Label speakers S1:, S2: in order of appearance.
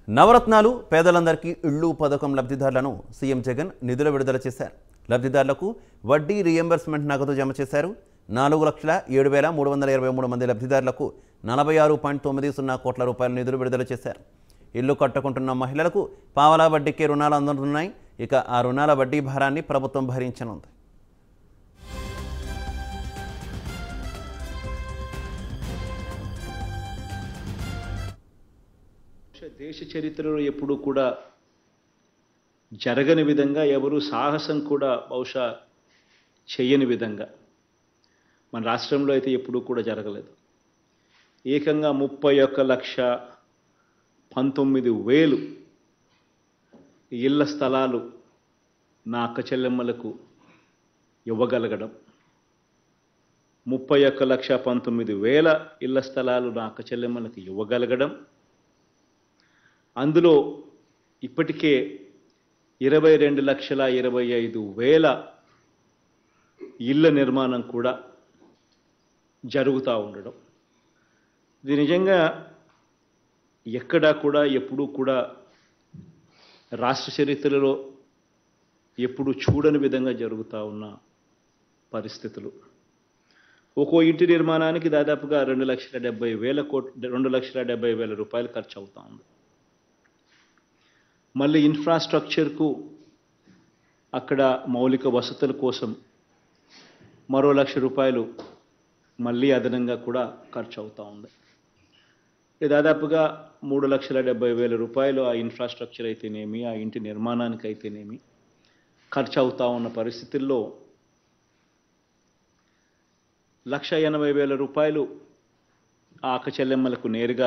S1: నవరత్నాలు పేదలందరికీ ఇళ్ళు పథకం లబ్ధిదారులను సీఎం జగన్ నిధుల విడుదల చేశారు. లబ్ధిదారులకు వడ్డీ రీయింబర్స్మెంట్ నగదు జమ చేశారు. 4,07,323 మంది లబ్ధిదారులకు 46.90 కోట్ల రూపాయల నిధులు విడుదల చేశారు. ఇల్లు కట్టుకుంటున్న మహిళలకు పావలా వడ్డీకే రుణాలు అందుతున్నాయి. ఇక ఆ రుణాల వడ్డీ భారాన్ని ప్రభుత్వం భరించనుంది.
S2: దేశ చరిత్రలో ఎప్పుడూ కూడా జరగని విధంగా ఎవరు సాహసం కూడా బహుశా చేయని విధంగా మన రాష్ట్రంలో అయితే ఎప్పుడూ కూడా జరగలేదు. ఏకంగా 31,19,000 ఇళ్ల స్థలాలు నా అక్క చెల్లెమ్మలకు ఇవ్వగలగడం, 31,19,000 ఇళ్ల స్థలాలు నా అక్క చెల్లెమ్మలకు ఇవ్వగలగడం, అందులో ఇప్పటికే 22,25,000 ఇళ్ల నిర్మాణం కూడా జరుగుతూ ఉండడం, ఇది నిజంగా ఎక్కడా కూడా ఎప్పుడూ కూడా రాష్ట్ర చరిత్రలో ఎప్పుడు చూడని విధంగా జరుగుతూ ఉన్న పరిస్థితులు. ఒక్కో ఇంటి నిర్మాణానికి దాదాపుగా 2,70,000 రూపాయలు ఖర్చు అవుతూ ఉంది. మళ్ళీ ఇన్ఫ్రాస్ట్రక్చర్కు అక్కడ మౌలిక వసతుల కోసం మరో ₹1,00,000 మళ్ళీ అదనంగా కూడా ఖర్చు అవుతూ ఉంది. దాదాపుగా 3,70,000 రూపాయలు ఆ ఇన్ఫ్రాస్ట్రక్చర్ అయితేనేమి, ఆ ఇంటి నిర్మాణానికి అయితేనేమి ఖర్చు అవుతూ ఉన్న పరిస్థితుల్లో 1,80,000 రూపాయలు ఆ అక్క చెల్లెమ్మలకు నేరుగా